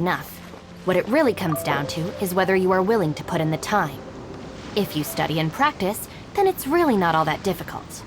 enough. What it really comes down to is whether you are willing to put in the time. If you study and practice, then it's really not all that difficult.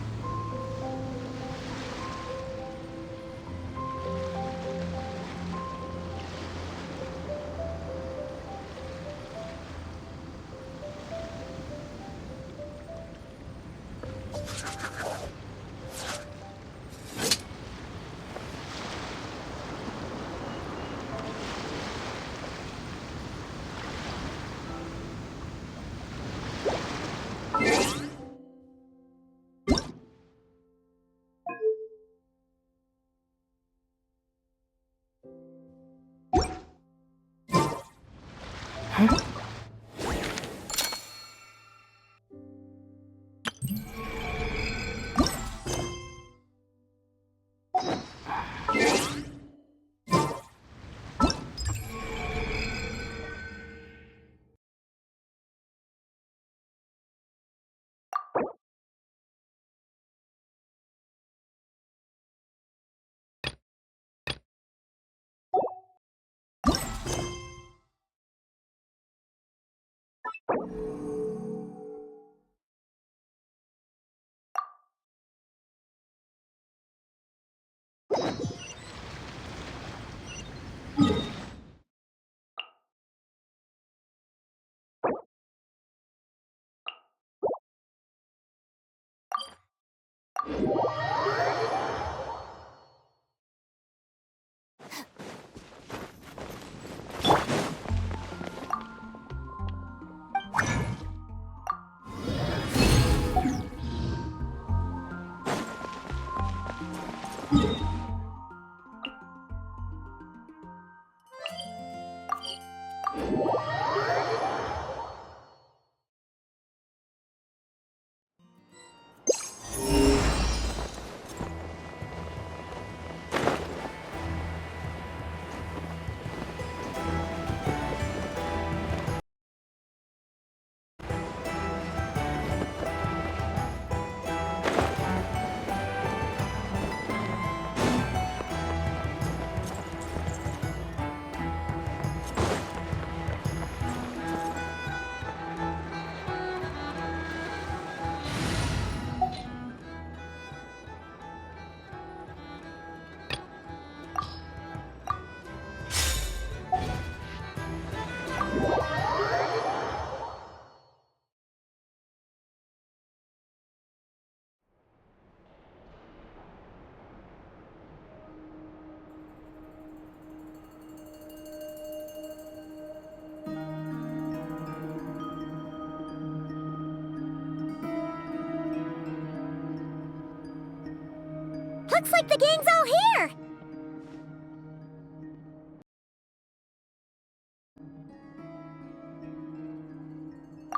Looks like the gang's all here!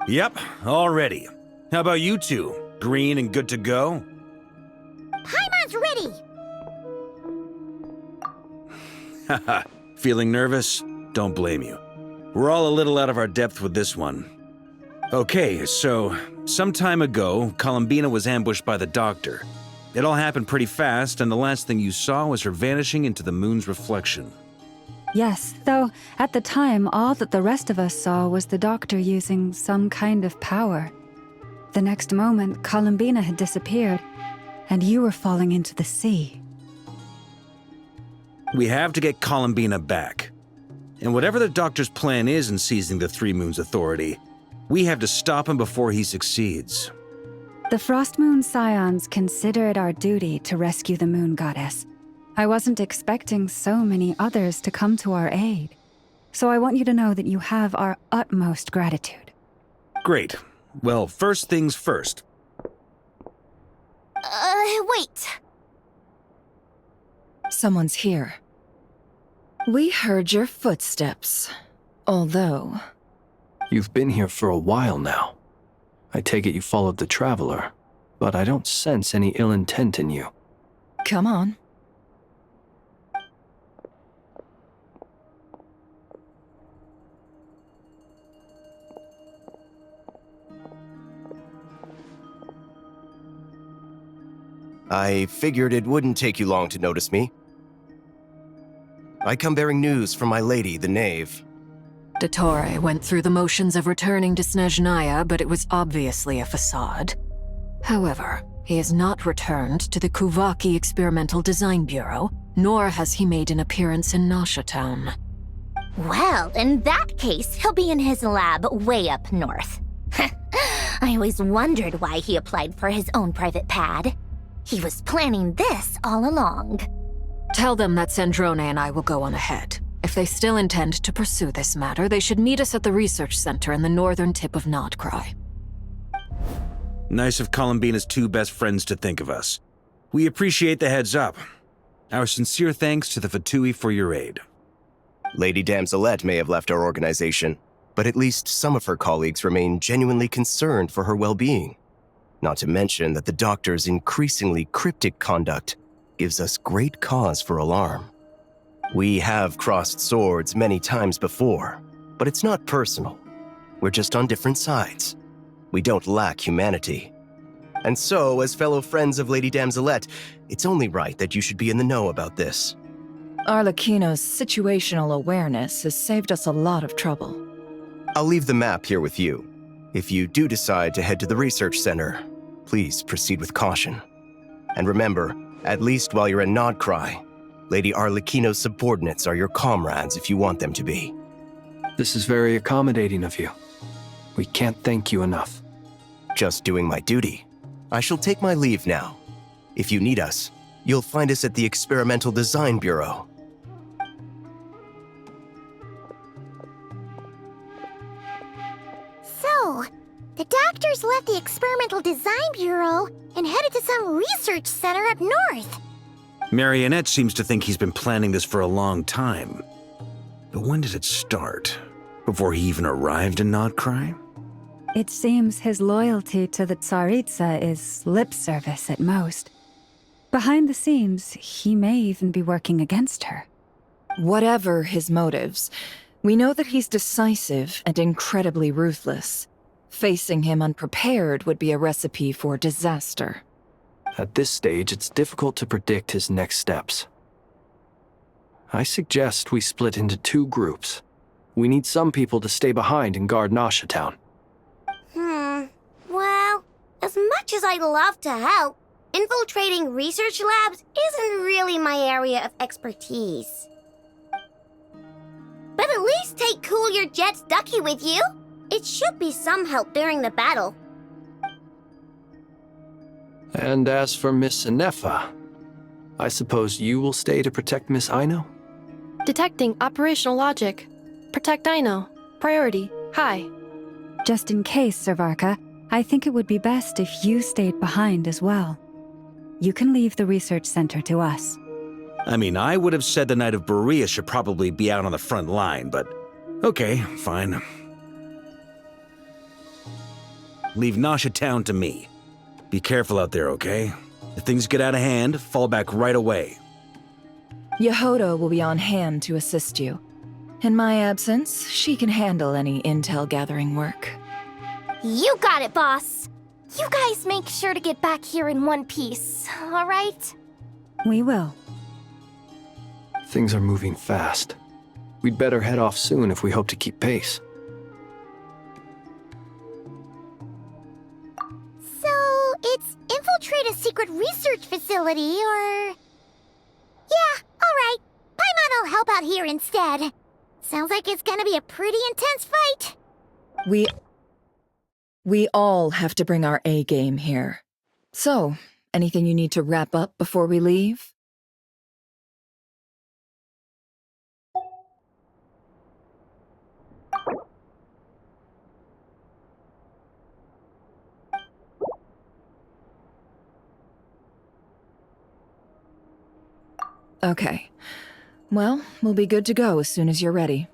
Yep, all ready. How about you two? Green and good to go? Paimon's ready! Haha, feeling nervous? Don't blame you. We're all a little out of our depth with this one. Okay, so, some time ago, Columbina was ambushed by the Doctor. It all happened pretty fast, and the last thing you saw was her vanishing into the moon's reflection. Yes, though at the time, all that the rest of us saw was the Doctor using some kind of power. The next moment, Columbina had disappeared, and you were falling into the sea. We have to get Columbina back. And whatever the Doctor's plan is in seizing the Three Moons Authority, we have to stop him before he succeeds. The Frost Moon Scions consider it our duty to rescue the Moon Goddess. I wasn't expecting so many others to come to our aid. So I want you to know that you have our utmost gratitude. Great. Well, first things first. Wait. Someone's here. We heard your footsteps. Although... You've been here for a while now. I take it you followed the Traveler, but I don't sense any ill intent in you. Come on. I figured it wouldn't take you long to notice me. I come bearing news from my lady, the knave. Dottore went through the motions of returning to Snezhnaya, but it was obviously a facade. However, he has not returned to the Kuvaki Experimental Design Bureau, nor has he made an appearance in Nasha Town. Well, in that case, he'll be in his lab way up north. I always wondered why he applied for his own private pad. He was planning this all along. Tell them that Sandrone and I will go on ahead. If they still intend to pursue this matter, they should meet us at the research center in the northern tip of Nodcry. Nice of Columbina's two best friends to think of us. We appreciate the heads up. Our sincere thanks to the Fatui for your aid. Lady Damselette may have left our organization, but at least some of her colleagues remain genuinely concerned for her well-being. Not to mention that the doctor's increasingly cryptic conduct gives us great cause for alarm. We have crossed swords many times before, but it's not personal. We're just on different sides. We don't lack humanity. And so, as fellow friends of Lady Damselette, it's only right that you should be in the know about this. Arlecchino's situational awareness has saved us a lot of trouble. I'll leave the map here with you. If you do decide to head to the research center, please proceed with caution. And remember, at least while you're in Nodcry, Lady Arlecchino's subordinates are your comrades if you want them to be. This is very accommodating of you. We can't thank you enough. Just doing my duty. I shall take my leave now. If you need us, you'll find us at the Experimental Design Bureau. So, the doctors left the Experimental Design Bureau and headed to some research center up north. Marionette seems to think he's been planning this for a long time. But when did it start? Before he even arrived in Nodcry? It seems his loyalty to the Tsaritsa is lip service at most. Behind the scenes, he may even be working against her. Whatever his motives, we know that he's decisive and incredibly ruthless. Facing him unprepared would be a recipe for disaster. At this stage, it's difficult to predict his next steps. I suggest we split into two groups. We need some people to stay behind and guard Nasha Town. Well, as much as I'd love to help, infiltrating research labs isn't really my area of expertise. But at least take Cool Your Jet's Ducky with you. It should be some help during the battle. And as for Miss Inefa, I suppose you will stay to protect Miss Aino? Detecting operational logic. Protect Aino. Priority. High. Just in case, Servarka, I think it would be best if you stayed behind as well. You can leave the research center to us. I mean, I would have said the Knight of Berea should probably be out on the front line, but okay, fine. Leave Nasha Town to me. Be careful out there, okay? If things get out of hand, fall back right away. Yehoda will be on hand to assist you. In my absence, she can handle any intel gathering work. You got it, boss. You guys make sure to get back here in one piece, all right? We will. Things are moving fast. We'd better head off soon if we hope to keep pace. So, it's infiltrate a secret research facility, or... Yeah, alright. Paimon will help out here instead. Sounds like it's gonna be a pretty intense fight. We all have to bring our A game here. So, anything you need to wrap up before we leave? Okay. Well, we'll be good to go as soon as you're ready.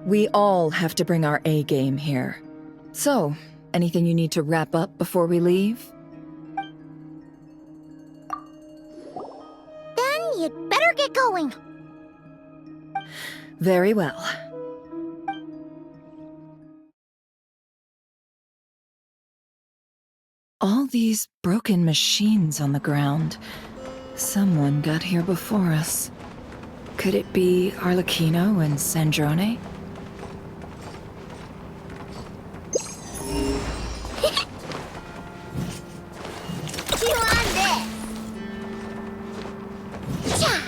We all have to bring our A game here. So, anything you need to wrap up before we leave? Then you'd better get going. Very well. these broken machines on the ground? Someone got here before us. Could it be Arlecchino and Sandrone? Chew on this! Cha!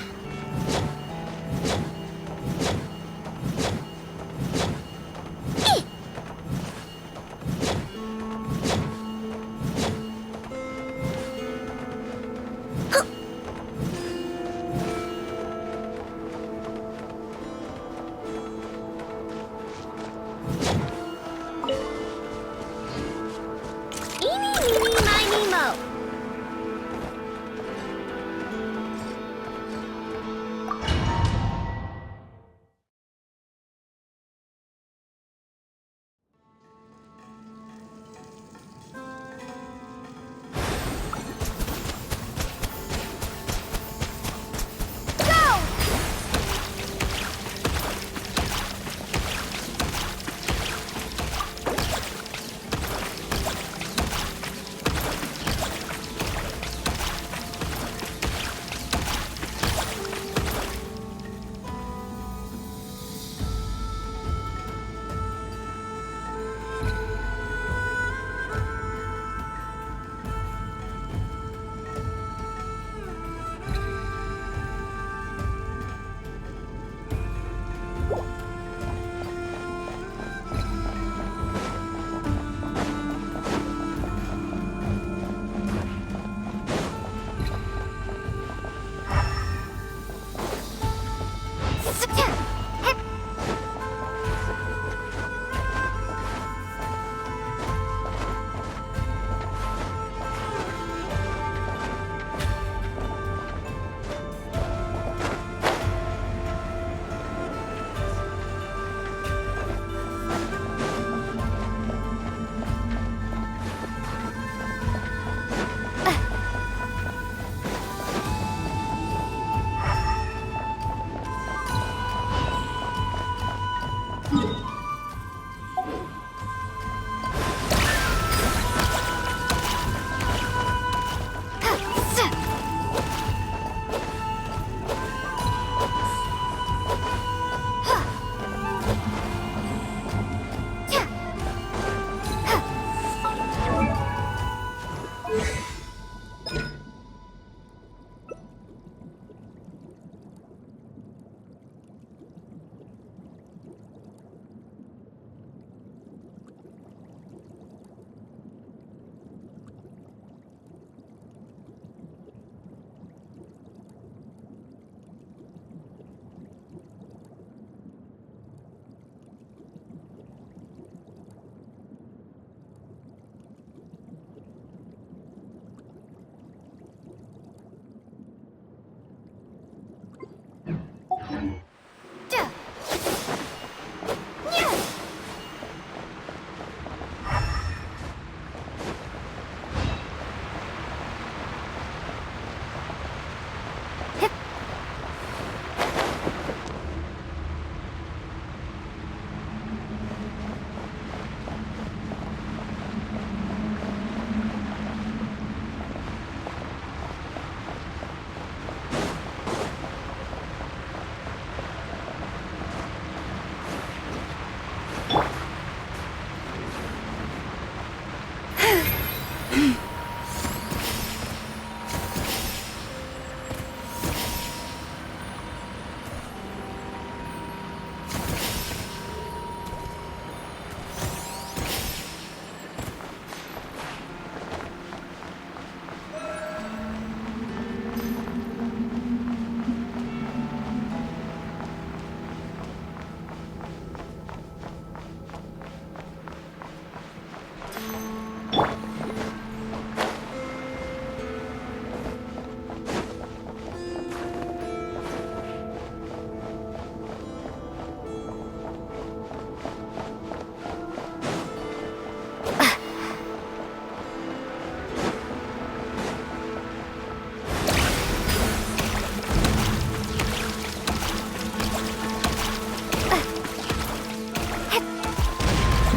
Eeny, meeny, miny, mo.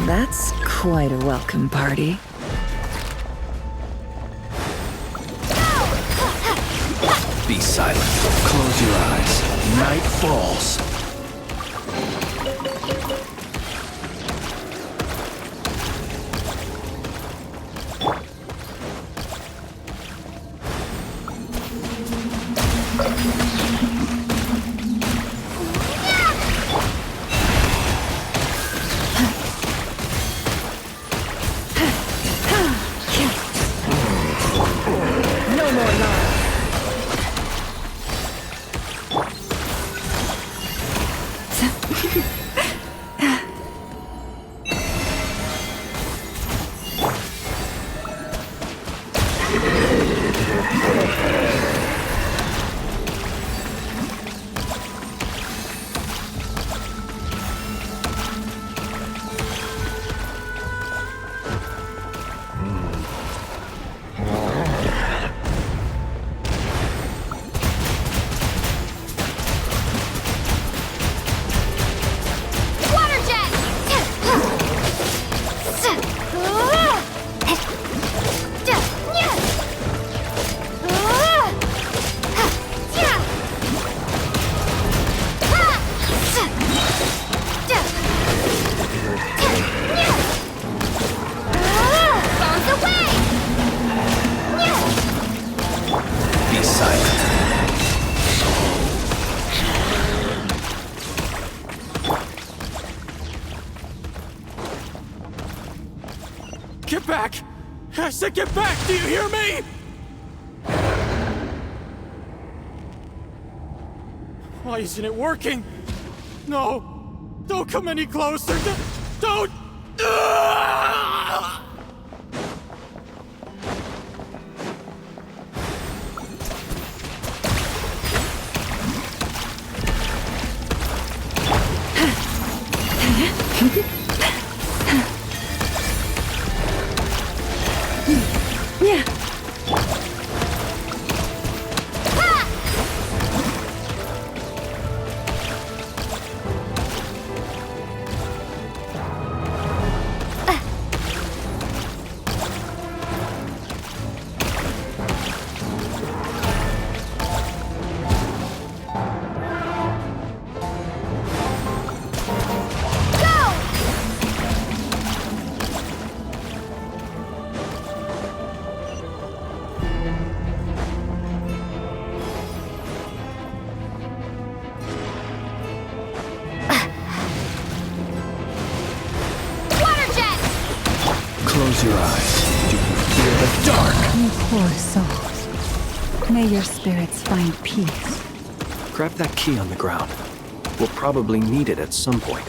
That's quite a welcome party. Be silent. Close your eyes. Night falls. Get back! I said get back! Do you hear me? Why isn't it working? No! Don't come any closer! Don't! Yeah. Close your eyes. Do you fear the dark? You poor souls. May your spirits find peace. Grab that key on the ground. We'll probably need it at some point.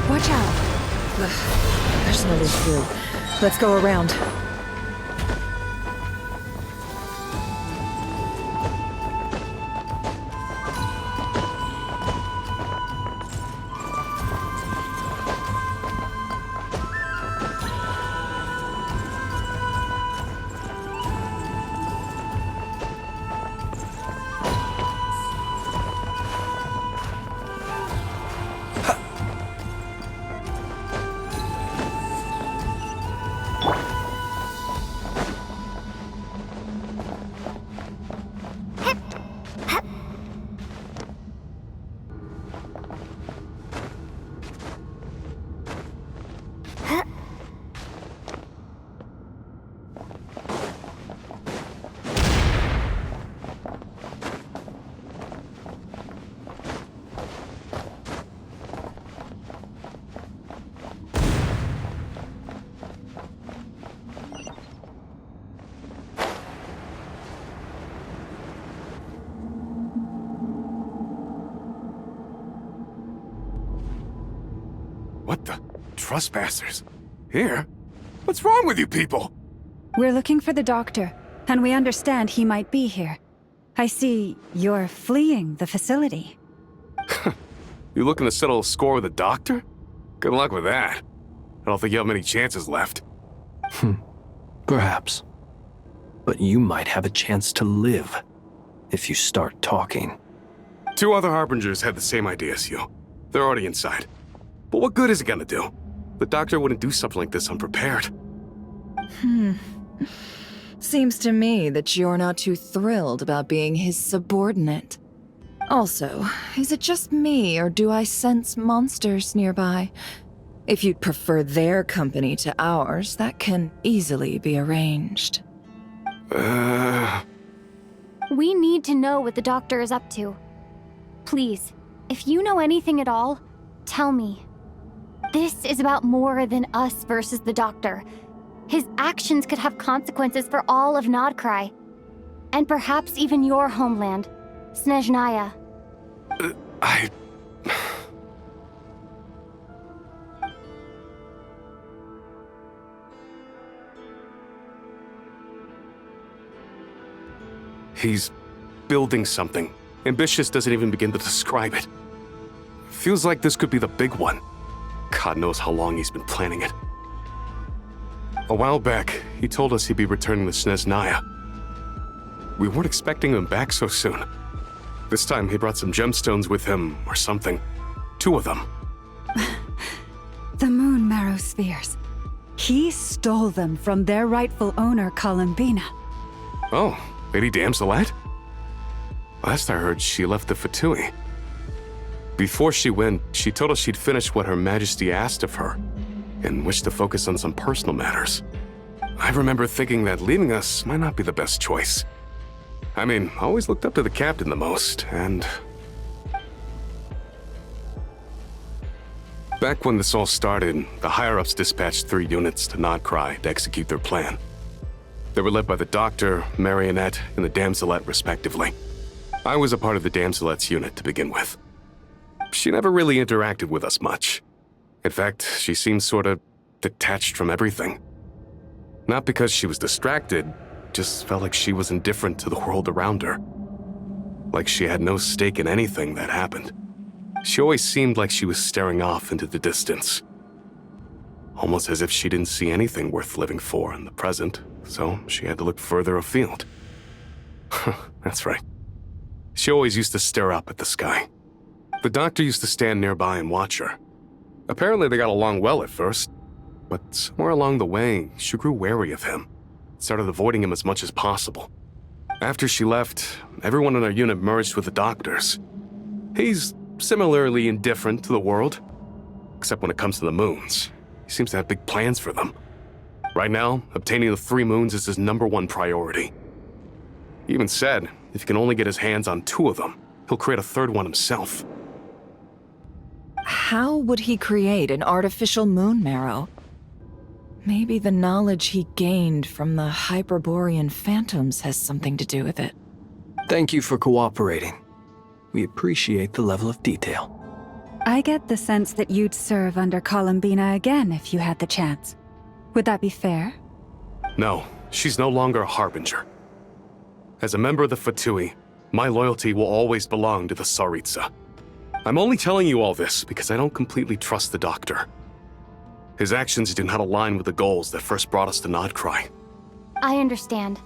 Watch out! There's no way through. Let's go around. What the? Trespassers? Here? What's wrong with you people? We're looking for the doctor, and we understand he might be here. I see you're fleeing the facility. You looking to settle a score with a doctor? Good luck with that. I don't think you have many chances left. Perhaps. But you might have a chance to live if you start talking. 2 other Harbingers had the same idea as you. They're already inside. But what good is it gonna do? The doctor wouldn't do something like this unprepared. Seems to me that you're not too thrilled about being his subordinate. Also, is it just me, or do I sense monsters nearby? If you'd prefer their company to ours, that can easily be arranged. We need to know what the doctor is up to. Please, if you know anything at all, tell me. This is about more than us versus the doctor. His actions could have consequences for all of Nodcry. And perhaps even your homeland, Snezhnaya. He's building something. Ambitious doesn't even begin to describe it. Feels like this could be the big one. God knows how long he's been planning it. A while back, he told us he'd be returning to Snezhnaya. We weren't expecting him back so soon. This time he brought some gemstones with him, or something. 2 of them. The moon marrow spheres. He stole them from their rightful owner, Columbina. Oh, Lady Damselet? Last I heard, she left the Fatui. Before she went, she told us she'd finished what Her Majesty asked of her, and wished to focus on some personal matters. I remember thinking that leaving us might not be the best choice. I mean, I always looked up to the captain the most, and... Back when this all started, the higher-ups dispatched 3 units to Nodcry to execute their plan. They were led by the Doctor, Marionette, and the Damselet, respectively. I was a part of the Damselet's unit to begin with. She never really interacted with us much. In fact, she seemed sort of detached from everything. Not because she was distracted, just felt like she was indifferent to the world around her. Like she had no stake in anything that happened. She always seemed like she was staring off into the distance. Almost as if she didn't see anything worth living for in the present, so she had to look further afield. That's right. She always used to stare up at the sky. The Doctor used to stand nearby and watch her. Apparently they got along well at first, but somewhere along the way, she grew wary of him. Started avoiding him as much as possible. After she left, everyone in our unit merged with the Doctor's. He's similarly indifferent to the world, except when it comes to the moons. He seems to have big plans for them. Right now, obtaining the 3 moons is his #1 priority. He even said, if he can only get his hands on 2 of them, he'll create a 3rd one himself. How would he create an artificial moon marrow? Maybe the knowledge he gained from the Hyperborean phantoms has something to do with it. Thank you for cooperating. We appreciate the level of detail. I get the sense that you'd serve under Columbina again if you had the chance. Would that be fair? No, she's no longer a Harbinger. As a member of the Fatui, my loyalty will always belong to the Tsaritsa. I'm only telling you all this because I don't completely trust the Doctor. His actions do not align with the goals that first brought us to Nodcry. I understand.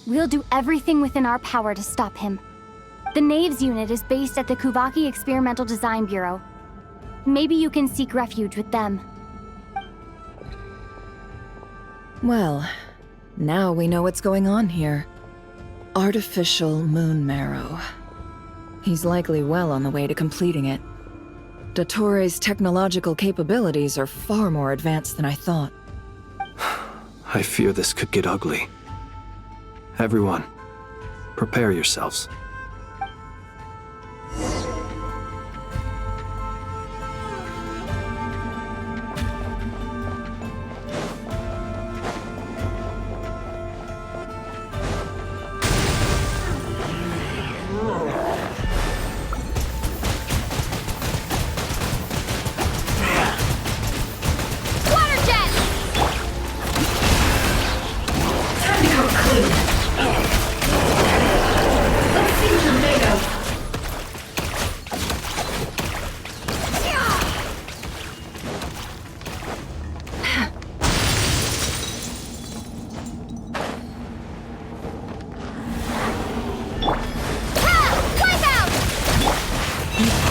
We'll do everything within our power to stop him. The Knaves unit is based at the Kuvaki Experimental Design Bureau. Maybe you can seek refuge with them. Well, now we know what's going on here. Artificial moon marrow. He's likely well on the way to completing it. Dottore's technological capabilities are far more advanced than I thought. I fear this could get ugly. Everyone, prepare yourselves.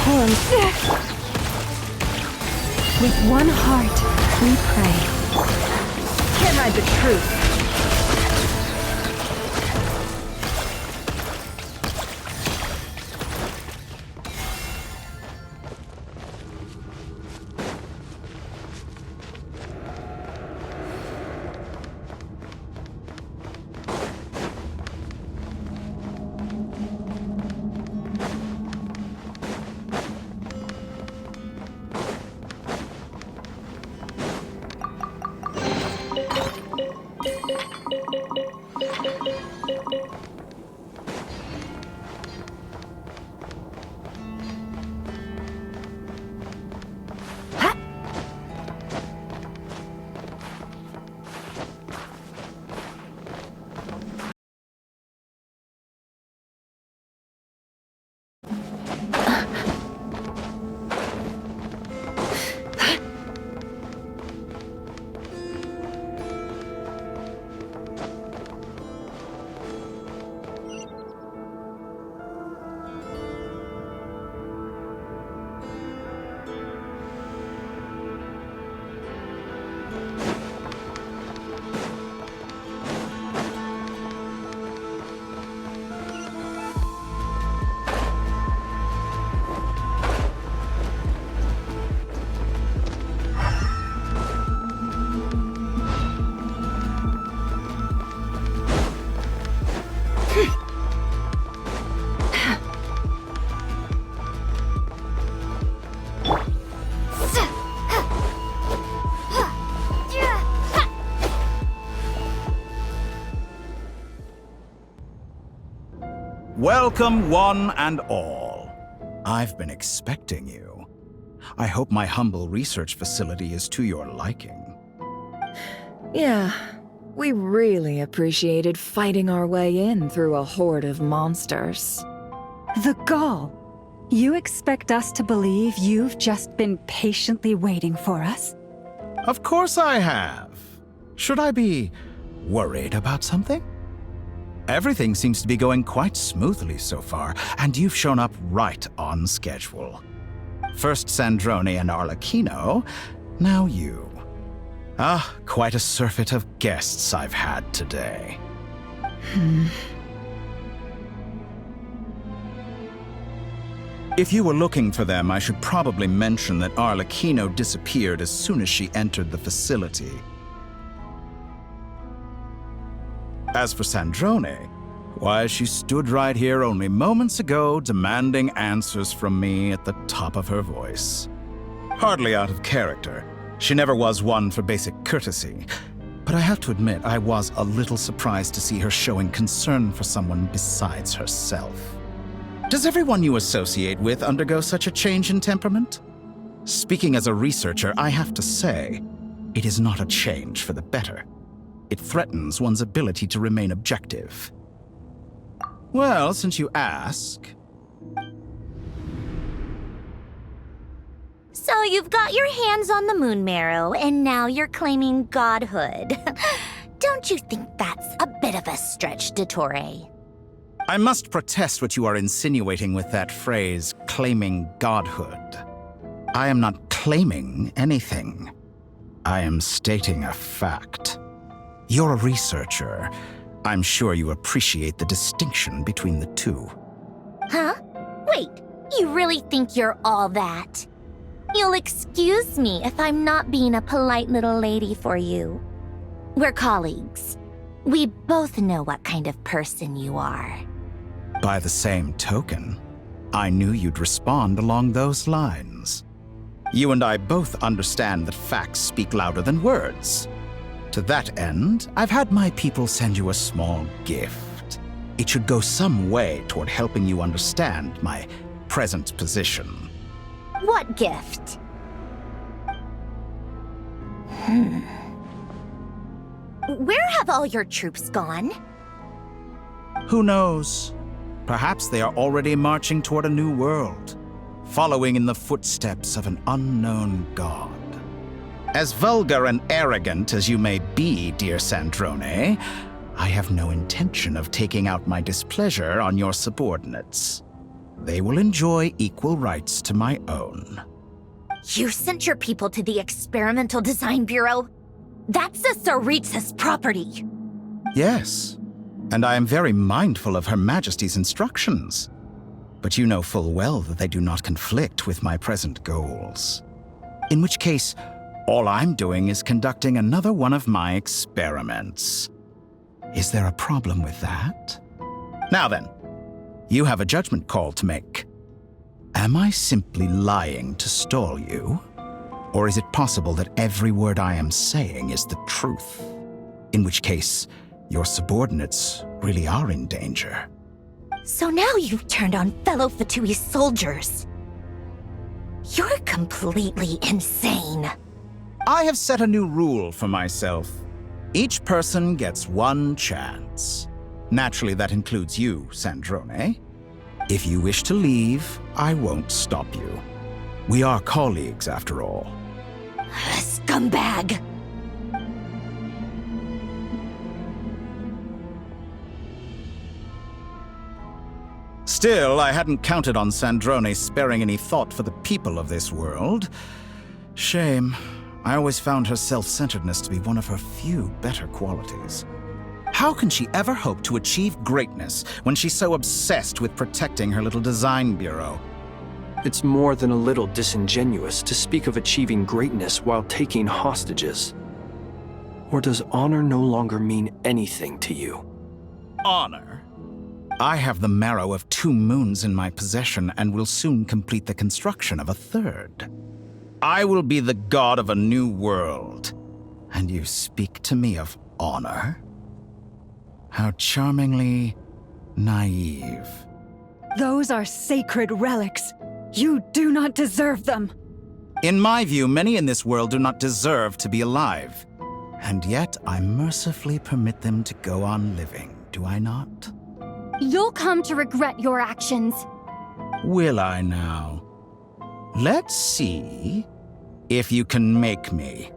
horns. With one heart, we pray. Can't hide the truth. Welcome, one and all. I've been expecting you. I hope my humble research facility is to your liking. Yeah, we really appreciated fighting our way in through a horde of monsters. The gall. You expect us to believe you've just been patiently waiting for us? Of course I have. Should I be worried about something? Everything seems to be going quite smoothly so far, and you've shown up right on schedule. First Sandrone and Arlecchino, now you. Ah, quite a surfeit of guests I've had today. If you were looking for them, I should probably mention that Arlecchino disappeared as soon as she entered the facility. As for Sandrone, why, she stood right here only moments ago demanding answers from me at the top of her voice. Hardly out of character. She never was one for basic courtesy. But I have to admit, I was a little surprised to see her showing concern for someone besides herself. Does everyone you associate with undergo such a change in temperament? Speaking as a researcher, I have to say, it is not a change for the better. It threatens one's ability to remain objective. Well, since you ask... So you've got your hands on the moon marrow, and now you're claiming godhood. Don't you think that's a bit of a stretch, Dottore? I must protest what you are insinuating with that phrase, claiming godhood. I am not claiming anything. I am stating a fact. You're a researcher. I'm sure you appreciate the distinction between the two. Huh? Wait, you really think you're all that? You'll excuse me if I'm not being a polite little lady for you. We're colleagues. We both know what kind of person you are. By the same token, I knew you'd respond along those lines. You and I both understand that facts speak louder than words. To that end, I've had my people send you a small gift. It should go some way toward helping you understand my present position. What gift? Where have all your troops gone? Who knows? Perhaps they are already marching toward a new world, following in the footsteps of an unknown god. As vulgar and arrogant as you may be, dear Sandrone, I have no intention of taking out my displeasure on your subordinates. they will enjoy equal rights to my own. You sent your people to the Experimental Design Bureau? That's a Tsaritsa's property. Yes, and I am very mindful of Her Majesty's instructions. But you know full well that they do not conflict with my present goals. In which case, all I'm doing is conducting another one of my experiments. Is there a problem with that? Now then, you have a judgment call to make. Am I simply lying to stall you? Or is it possible that every word I am saying is the truth? In which case, your subordinates really are in danger. So now you've turned on fellow Fatui soldiers. You're completely insane. I have set a new rule for myself. Each person gets one chance. Naturally, that includes you, Sandrone. If you wish to leave, I won't stop you. We are colleagues, after all. Scumbag! Still, I hadn't counted on Sandrone sparing any thought for the people of this world. Shame. I always found her self-centeredness to be one of her few better qualities. How can she ever hope to achieve greatness when she's so obsessed with protecting her little design bureau? It's more than a little disingenuous to speak of achieving greatness while taking hostages. Or does honor no longer mean anything to you? Honor? I have the marrow of 2 moons in my possession and will soon complete the construction of a 3rd. I will be the god of a new world. And you speak to me of honor? How charmingly naive. Those are sacred relics. You do not deserve them. In my view, many in this world do not deserve to be alive. And yet I mercifully permit them to go on living, do I not? You'll come to regret your actions. Will I now? Let's see if you can make me.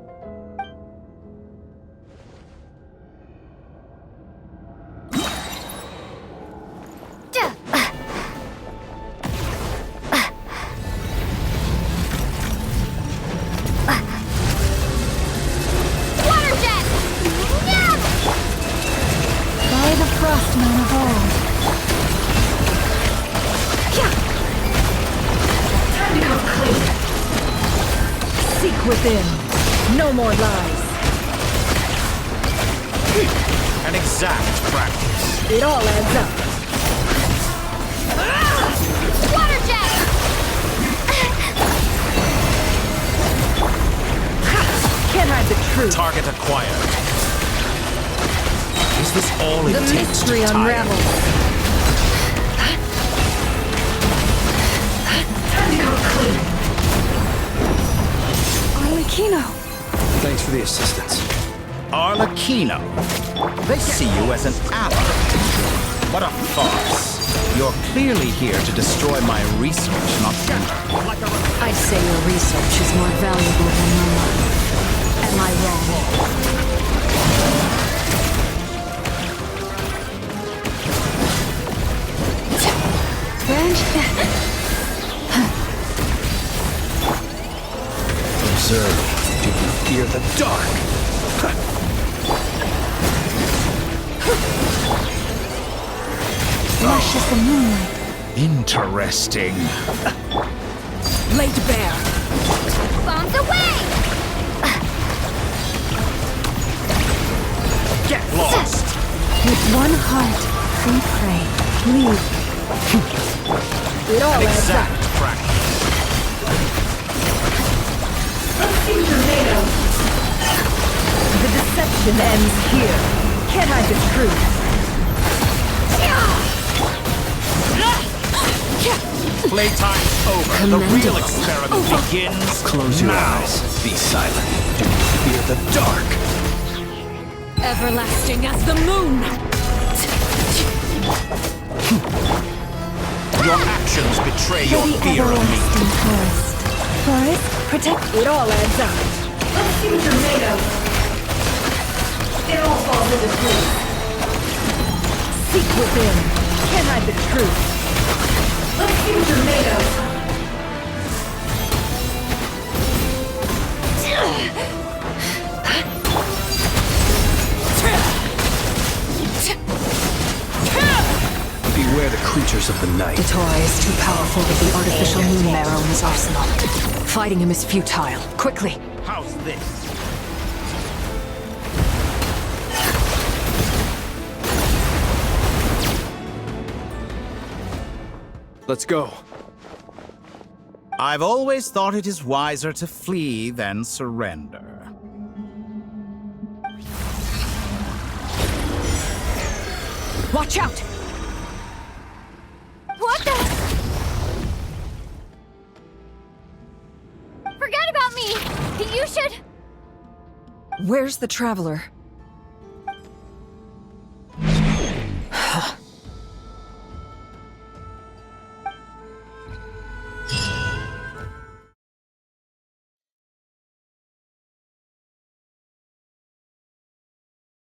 Within. No more lies. An exact practice. It all adds up. Water jet! Can't hide the truth. Target acquired. Is this all it The takes mystery to tire? unravels. Time to go clean. Arlecchino! Thanks for the assistance. Arlecchino. They see you as an ally. What a farce. You're clearly here to destroy my research, not I'd say your research is more valuable than your life. Am I wrong? Observe. Do you fear the dark? Lush as the moonlight. interesting. Laid bare. Bombs away! Get lost! With one heart, we pray. Leave. It all An adds up. exact practice. The deception ends here. Can't hide the truth. Playtime's over. The real experiment begins. Close your now. eyes. Be silent. Do you fear the dark? Everlasting as the moon! Your actions betray your For the fear of me. everlasting forest. Forest, protect. It all adds up. Let's see what you're made of. It all falls into place. Seek within. Can't hide the truth. Let's see what you're made of. Beware the creatures of the night. Detoy is too powerful with the artificial moon marrow in his arsenal. Fighting him is futile. Quickly! How's this? Let's go. I've always thought it is wiser to flee than surrender. Watch out! What the? Forget about me! You should... Where's the Traveler?